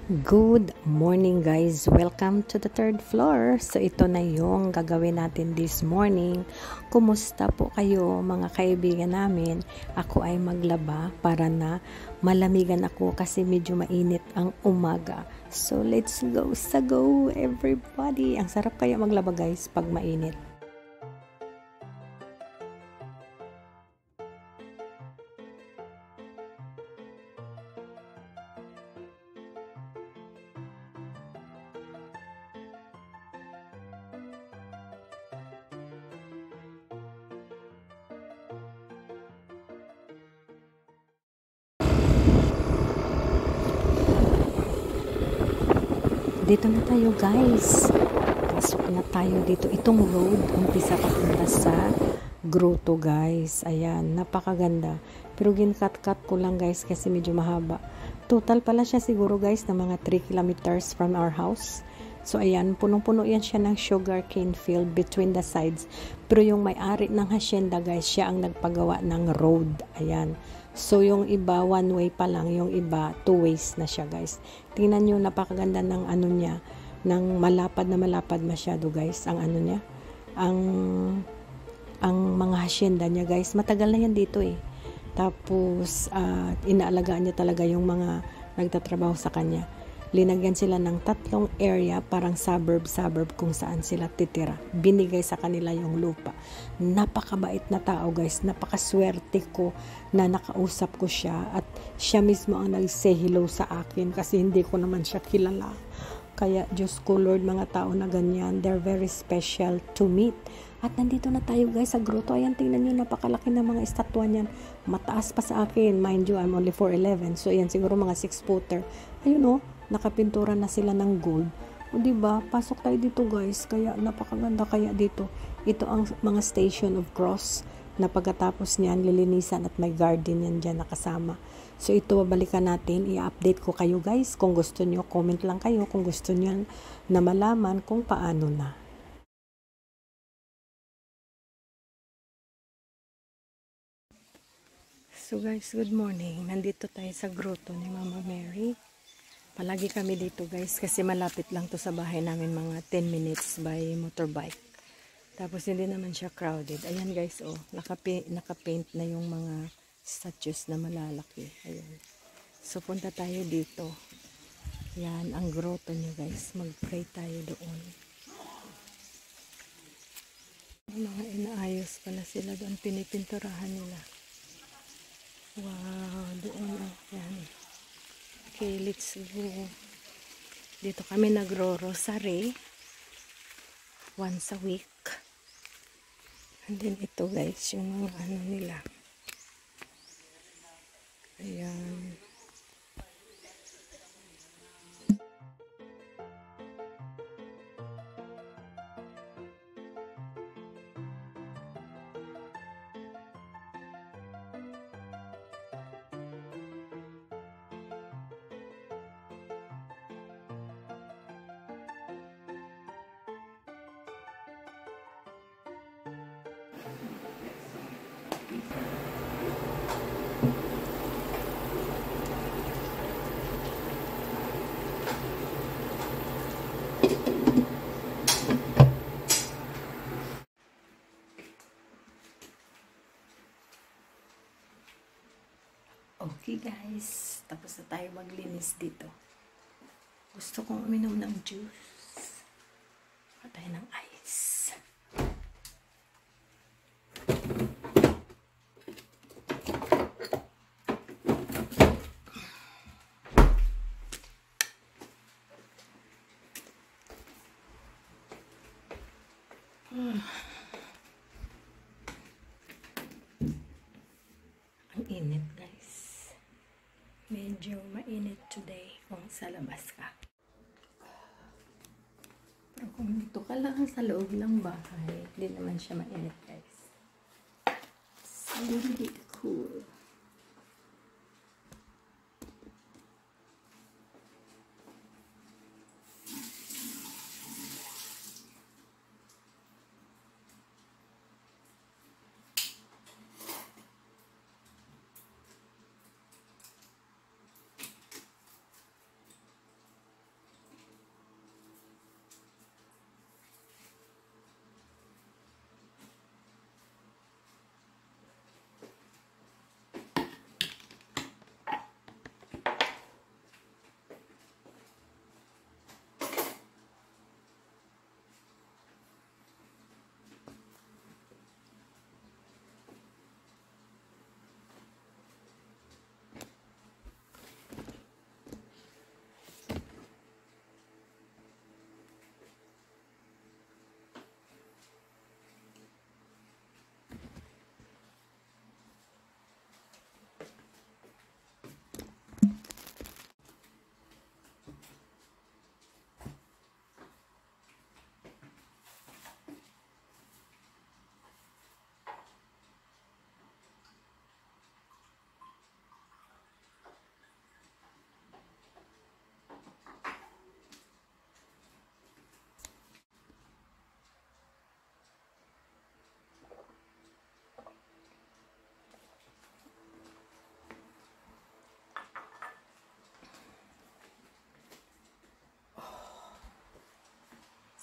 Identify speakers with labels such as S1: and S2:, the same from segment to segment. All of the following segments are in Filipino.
S1: Good morning guys! Welcome to the third floor. So ito na yung gagawin natin this morning. Kumusta po kayo mga kaibigan namin? Ako ay maglaba para na malamigan ako kasi medyo mainit ang umaga. So let's go sa go everybody! Ang sarap kaya maglaba guys pag mainit. Dito na tayo guys. Pasok na tayo dito. Itong road, umpisa papunta sa grotto guys. Ayan, napakaganda. Pero gincut-cut ko lang guys kasi medyo mahaba. Total pala siya siguro guys na mga 3 kilometers from our house. So ayan, punong-puno yan siya ng sugar cane field between the sides. Pero yung may-ari ng hacienda guys, siya ang nagpagawa ng road. Ayan. So yung iba one way pa lang, yung iba 2 ways na siya guys. Tingnan niyo, napakaganda ng ano niya, ng malapad na malapad masyado guys ang ano niya. Ang mga hacienda niya guys, matagal na yan dito eh. Tapos inaalagaan niya talaga yung mga nagtatrabaho sa kanya. Linagyan sila ng 3 area, parang suburb kung saan sila titira. Binigay sa kanila yung lupa. Napakabait na tao guys, napakaswerte ko na nakausap ko siya at siya mismo ang nag-say hello sa akin kasi hindi ko naman siya kilala. Kaya Diyos ko Lord, mga tao na ganyan, they're very special to meet. At nandito na tayo guys sa grotto. Ayan, tingnan nyo, napakalaki ng mga estatwa niyan. Mataas pa sa akin, mind you, I'm only 4'11". So ayan, siguro mga 6-footer. Ayun nakapintura na sila ng gold. O diba, pasok tayo dito guys. Kaya napakaganda kaya dito. Ito ang mga station of cross na pagkatapos niyan, lilinisan at may garden yan dyan nakasama. So ito, babalikan natin. I-update ko kayo guys. Kung gusto nyo, comment lang kayo. Kung gusto nyo na malaman kung paano na. So guys, good morning. Nandito tayo sa grotto ni Mama Mary. Palagi kami dito guys kasi malapit lang to sa bahay namin, mga 10 minutes by motorbike. Tapos hindi naman siya crowded. Ayan guys, nakapaint na yung mga statues na malalaki. Ayan. So punta tayo dito. Yan ang grotto niya guys. Mag-pray tayo doon. Mga inaayos pala sila doon. Pinipinturahan nila. Wow, doon yan. Okay, let's go. Dito kami nagro-rosary once a week. And then ito guys, yung mga ano nila. Ayan. Okay guys, tapos na tayo maglinis dito. Gusto kong uminom ng juice. Patay ng ice. Ang init guys. Medyo mainit today kung sa labas ka. Pero kung dito ka lang sa loob ng bahay, hindi naman siya mainit guys. It's really cool.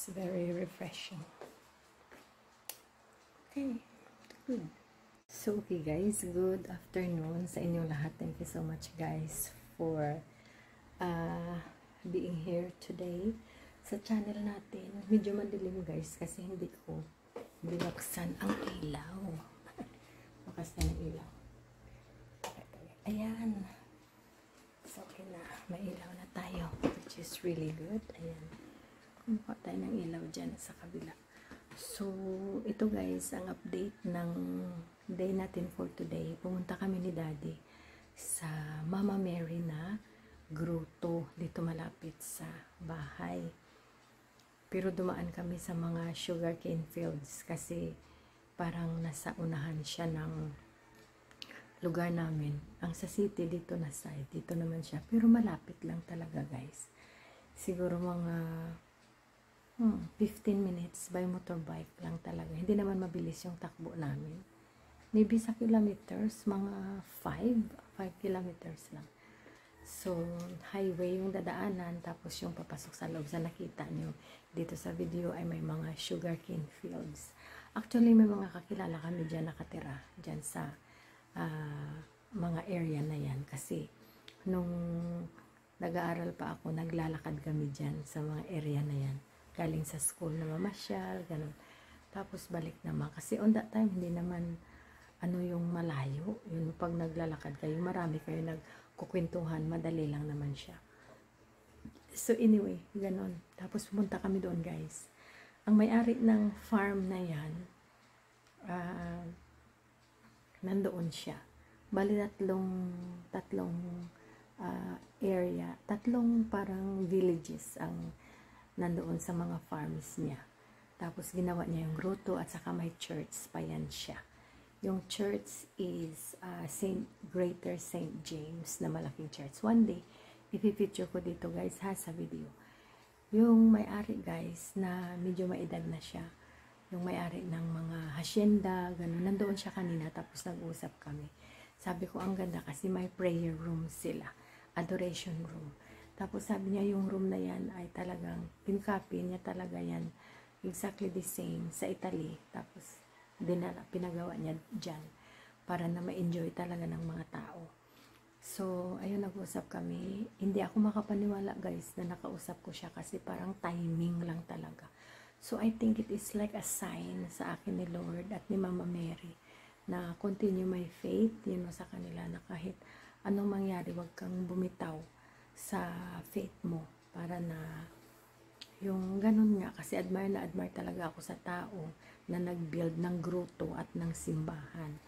S1: It's very refreshing. Okay, good. So, okay guys, good afternoon sa inyong lahat. Thank you so much guys for being here today sa channel natin. Medyo madilim guys kasi hindi ko binuksan ang ilaw. Bukas na ng ilaw. Ayan. So, okay na. May ilaw na tayo, which is really good. Ayan. Kumuha tayo ng ilaw dyan sa kabila. So, ito guys, ang update ng day natin for today. Pumunta kami ni Daddy sa Mama Mary na grotto dito malapit sa bahay. Pero dumaan kami sa mga sugarcane fields kasi parang nasa unahan siya ng lugar namin. Ang sa city dito na side, dito naman siya. Pero malapit lang talaga guys. Siguro mga 15 minutes by motorbike lang talaga. Hindi naman mabilis yung takbo namin. Maybe sa kilometers, mga 5 kilometers lang. So, highway yung dadaanan, tapos yung papasok sa loob. Sa nakita nyo dito sa video ay may mga sugarcane fields. Actually, may mga kakilala kami dyan nakatira, dyan sa mga area na yan. Kasi, nung nag-aaral pa ako, naglalakad kami dyan sa mga area na yan. Galing sa school na mamasyal, ganun. Tapos balik naman. Kasi on that time, hindi naman yung malayo. Yung pag naglalakad kayo, marami kayo nagkukwentuhan, madali lang naman siya. So anyway, ganun. Tapos pumunta kami doon guys. Ang may-ari ng farm na yan, nandoon siya. Bali tatlong area, tatlong parang villages ang nandoon sa mga farms niya. Tapos ginawa niya yung grotto at saka may church pa yan siya. Yung church is Greater St. James na malaking church. One day, ipipicture ko dito guys ha sa video. Yung may-ari guys na medyo maedad na siya. Yung may-ari ng mga hacienda, ganun. Nandoon siya kanina tapos nag-usap kami. Sabi ko ang ganda kasi may prayer room sila. Adoration room. Tapos sabi niya yung room na yan ay talagang, pincopy niya talaga yan. Exactly the same sa Italy. Tapos pinagawa niya dyan para na ma-enjoy talaga ng mga tao. So, ayun, nag-usap kami. Hindi ako makapaniwala guys na nakausap ko siya kasi parang timing lang talaga. So, I think it is like a sign sa akin ni Lord at ni Mama Mary na continue my faith, sa kanila na kahit anong mangyari, wag kang bumitaw sa faith mo para na yung ganun nga, kasi admire talaga ako sa tao na nag-build ng grotto at ng simbahan.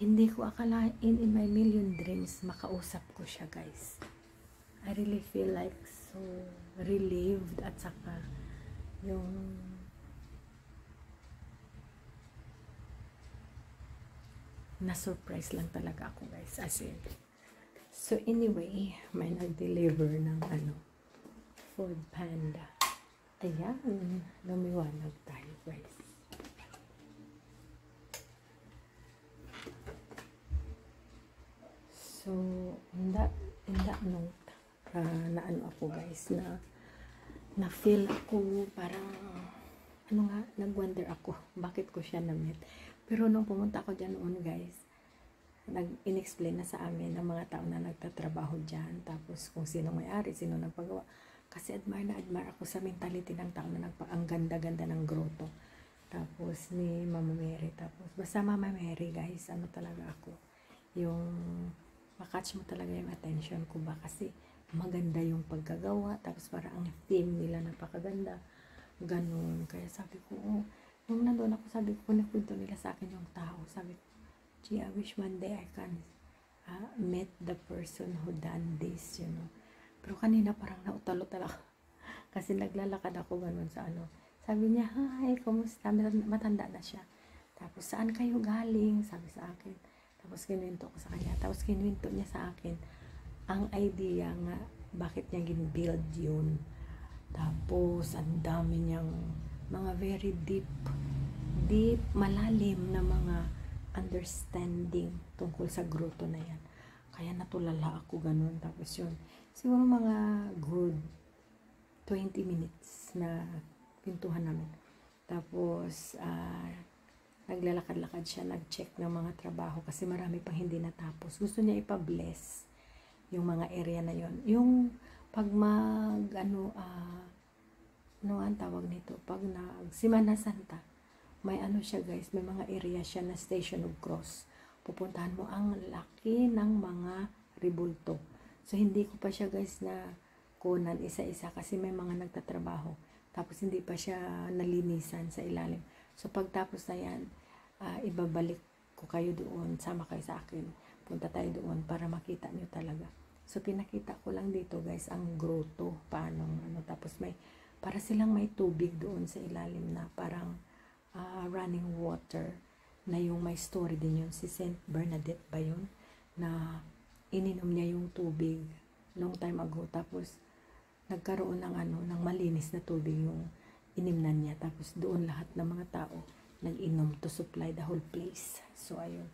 S1: Hindi ko akalain in my million dreams makausap ko siya guys. I really feel like so relieved at saka yung na-surprise lang talaga ako guys, as in. So anyway, may nag-deliver ng Food Panda. Ayan, lumiwanag tayo guys. So, in that note, na ako guys, na feel ako parang, nag-wonder ako, bakit ko siya na-meet. Pero nung pumunta ako dyan noon guys, in-explain na sa amin ng mga tao na nagtatrabaho dyan, tapos kung sino may-ari, sino nagpagawa. Kasi admire ako sa mentality ng tao na ang ganda-ganda ng grotto. Tapos ni Mama Mary. Tapos basta Mama Mary guys, talaga ako. Yung makatch mo talaga yung attention ko ba. Kasi maganda yung pagkagawa. Tapos para ang theme nila napakaganda. Ganun. Kaya sabi ko, nung nandun ako, sabi ko, nakwento nila sa akin yung tao. Sabi ko, gee, I wish one day I can meet the person who done this, Pero kanina parang nautalo-talo ako. Kasi naglalakad ako ganun sa Sabi niya, hi, kumusta? Matanda na siya. Tapos, saan kayo galing? Sabi sa akin. Tapos, kinuwento ko sa kanya. Tapos, kinuwento niya sa akin ang idea nga, bakit niya gin-build yun. Tapos, ang dami niyang mga very deep, malalim na mga understanding tungkol sa grotto na yan. Kaya natulala ako ganun. Tapos yun, siguro mga good 20 minutes na pintuhan namin. Tapos, naglalakad-lakad siya, nag-check ng mga trabaho kasi marami pang hindi natapos. Gusto niya ipa-bless yung mga area na yon. Yung pag ano ang tawag nito? Pag Semana Santa, may ano siya guys, may mga area siya na Station of Cross. Pupuntahan mo, ang laki ng mga ribulto. So, hindi ko pa siya guys na kunan isa-isa kasi may mga nagtatrabaho. Tapos, hindi pa siya nalinisan sa ilalim. So, pagtapos na yan, ibabalik ko kayo doon. Sama kayo sa akin. Punta tayo doon para makita nyo talaga. So, pinakita ko lang dito guys, ang grotto. Paano, tapos para silang may tubig doon sa ilalim na parang running water na yung may story din yun. Si Saint Bernadette ba yun? Na ininom niya yung tubig long time ago. Tapos, nagkaroon ng malinis na tubig yung inimnan niya. Tapos, doon lahat ng mga tao nag-inom to supply the whole place. So, ayun.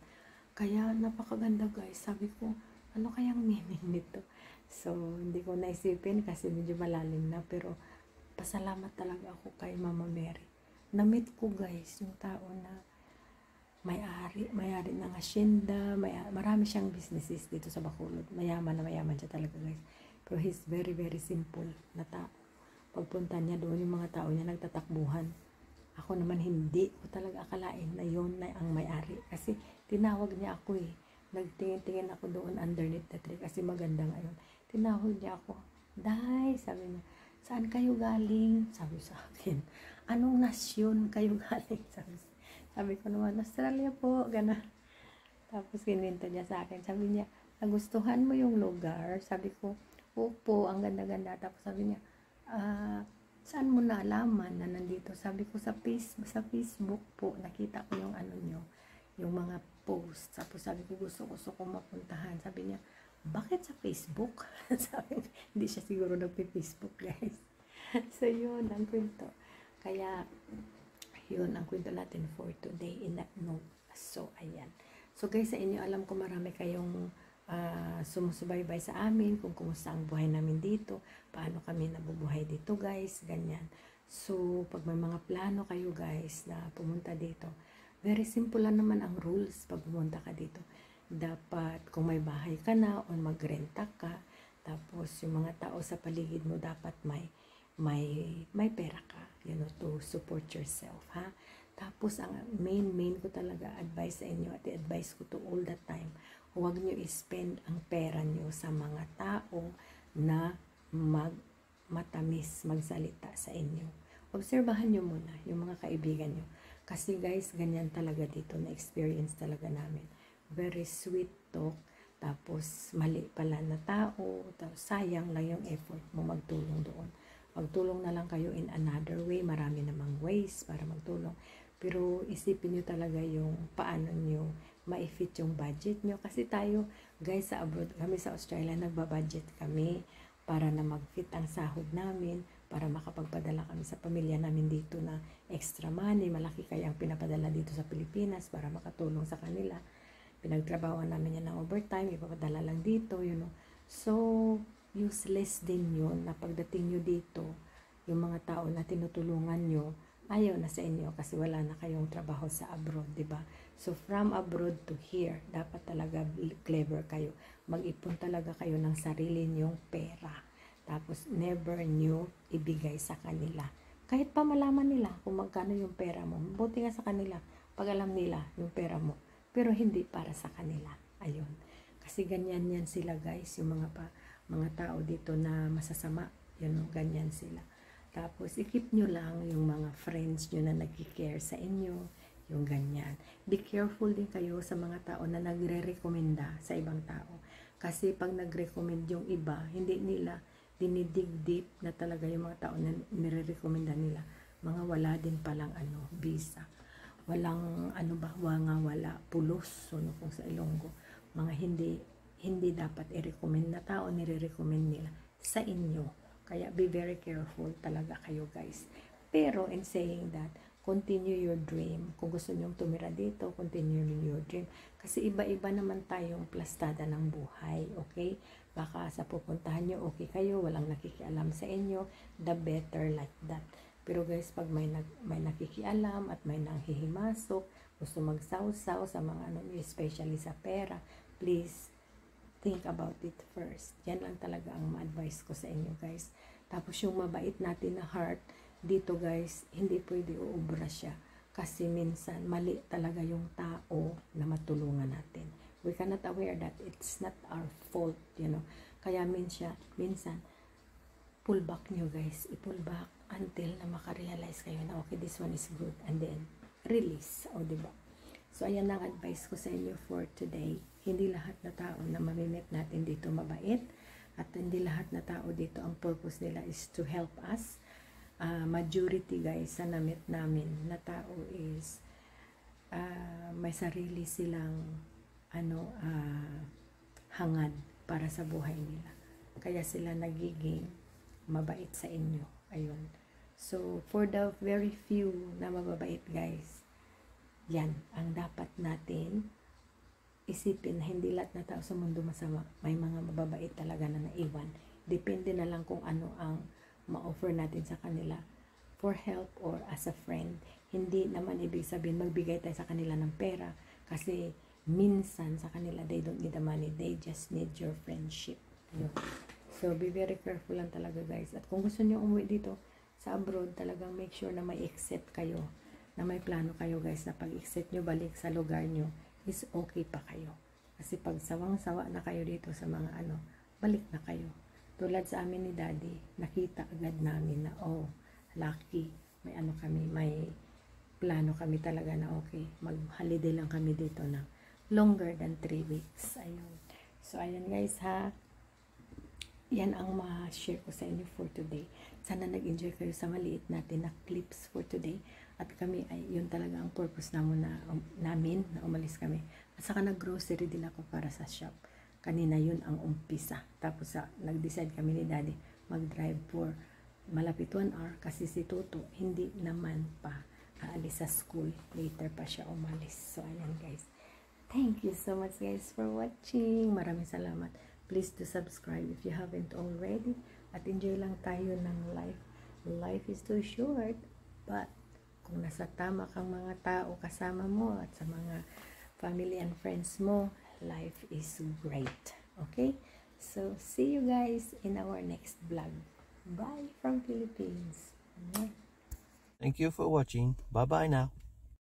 S1: Kaya, napakaganda guys. Sabi ko, ano kayang meaning nito? So, hindi ko naisipin kasi medyo malalim na. Pero, pasalamat talaga ako kay Mama Mary. Na-meet ko guys, yung tao na may-ari ng asyenda, marami siyang businesses dito sa Bacolod. Mayaman na mayaman siya talaga guys. Pero he's very, very simple na tao. Pagpunta niya doon, yung mga tao niya nagtatakbuhan. Ako naman hindi ko talaga akalain na yun na ang may-ari. Kasi tinawag niya ako eh. Nagtingin-tingin ako doon underneath the tree kasi maganda ngayon. Tinawag niya ako, Day, sabi niya, saan kayo galing? Sabi sa akin, anong nasyon kayo galing? Sabi ko naman, Australia po, gana. Tapos kininto niya sa akin, sabi niya, nagustuhan mo yung lugar? Sabi ko, opo, ang ganda-ganda. Tapos sabi niya, saan mo nalaman na nandito? Sabi ko, sa Facebook po, nakita ko yung ano nyo, yung mga post. Tapos sabi ko, gusto ko mapuntahan. Sabi niya, bakit sa Facebook? Sabi niya, hindi siya siguro nagpe-Facebook guys. So yun, ang kwento. Kaya, yun ang kwento natin for today in that note. So, ayan. So guys, sa inyo, alam ko marami kayong sumusubaybay sa amin kung kumusta ang buhay namin dito, paano kami nabubuhay dito guys, ganyan. So, pag may mga plano kayo guys na pumunta dito, very simple lang naman ang rules pag pumunta ka dito. Dapat kung may bahay ka na o magrenta ka, tapos yung mga tao sa paligid mo dapat may pera ka, to support yourself, ha? Tapos ang main ko talaga advice sa inyo at advice ko to all the time, huwag nyo i-spend ang pera nyo sa mga tao na matamis magsalita sa inyo. Obserbahan nyo muna yung mga kaibigan nyo. Kasi guys, ganyan talaga dito, na experience talaga namin. Very sweet talk, tapos mali pala na tao, tapos sayang lang yung effort mo magtulong doon. Magtulong na lang kayo in another way, marami namang ways para magtulong. Pero isipin nyo talaga yung paano nyo ma-fit yung budget nyo. Kasi tayo, guys, sa abroad, kami sa Australia, nagbabudget kami para na mag-fit ang sahod namin, para makapagpadala kami sa pamilya namin dito na extra money, malaki kaya ang pinapadala dito sa Pilipinas para makatulong sa kanila. Pinagtrabahoan namin yan ng overtime, ipapadala lang dito, So, useless din yun na pagdating nyo dito, yung mga tao na tinutulungan nyo, ayaw na sa inyo kasi wala na kayong trabaho sa abroad, diba? So, from abroad to here, dapat talaga clever kayo. Mag-ipon talaga kayo ng sarili nyong pera. Tapos, never nyo ibigay sa kanila. Kahit pa malaman nila kung magkano yung pera mo. Buti nga sa kanila, pag alam nila yung pera mo. Pero hindi para sa kanila. Ayun. Kasi ganyan yan sila guys. Yung mga tao dito na masasama. Ganyan sila. Tapos, i-keep nyo lang yung mga friends nyo na nag-care sa inyo. Yung ganyan. Be careful din kayo sa mga tao na nagre-recommenda sa ibang tao. Kasi pag nag-recommend yung iba, hindi nila dinidig deep na talaga yung mga tao na nire-recommenda nila. Mga wala din palang visa. Walang wala pulos, kung sa Ilonggo. Mga hindi dapat i-recommend na tao, nire-recommend nila sa inyo. Kaya be very careful talaga kayo guys. Pero in saying that, continue your dream. Kung gusto nyong tumira dito, continue your dream. Kasi iba-iba naman tayong plastada ng buhay, okay? Baka sa pupuntahan nyo, okay kayo, walang nakikialam sa inyo, the better like that. Pero guys, pag may nakikialam at may nanghihimasok, gusto magsawsaw sa mga ano, especially sa pera, please think about it first. Yan lang talaga ang ma-advise ko sa inyo guys. Tapos yung mabait natin na heart, dito guys, hindi pwede uubra siya. Kasi minsan, mali talaga yung tao na matulungan natin. We cannot aware that it's not our fault, you know. Kaya minsan, pull back nyo guys. I-pull back until na makarealize kayo na okay, this one is good. And then, release. O, diba? So, ayan ang advice ko sa inyo for today. Hindi lahat na tao na mamimit natin dito mabait. At hindi lahat na tao dito, ang purpose nila is to help us. Majority guys, sa namit namin na tao is may sarili silang hangad para sa buhay nila. Kaya sila nagiging mabait sa inyo. Ayun. So, for the very few na mababait guys, yan ang dapat natin isipin. Hindi lahat na tao sa mundo masama. May mga mababait talaga na naiwan. Depende na lang kung ano ang ma-offer natin sa kanila for help or as a friend. Hindi naman ibig sabihin magbigay tayo sa kanila ng pera kasi minsan sa kanila they don't need the money, they just need your friendship. Ayun. So be very careful lang talaga guys. At kung gusto niyo umuwi dito sa abroad, talagang make sure na may exit kayo, na may plano kayo guys, na pag exit nyo balik sa lugar nyo is okay pa kayo. Kasi pag sawang-sawa na kayo dito sa mga balik na kayo. Tulad sa amin ni Daddy, nakita agad namin na lucky, may kami, may plano kami talaga na okay, mag-holiday lang kami dito na longer than 3 weeks. Ayun. So ayan guys ha, yan ang ma-share ko sa inyo for today. Sana nag-enjoy kayo sa maliit natin na clips for today. At kami ay yun talaga ang purpose namin na umalis kami. At saka nag-grocery din ako para sa shop. Kanina yun ang umpisa. Tapos nag-decide kami ni Daddy mag-drive for malapit 1 hour kasi si Toto hindi naman pa aalis sa school. Later pa siya umalis. So ayan guys. Thank you so much guys for watching. Maraming salamat. Please do subscribe if you haven't already. At enjoy lang tayo ng life. Life is too short. But kung nasa tama kang mga tao kasama mo at sa mga family and friends mo, life is great. Okay? So, see you guys in our next vlog. Bye from Philippines.
S2: Thank you for watching. Bye-bye now.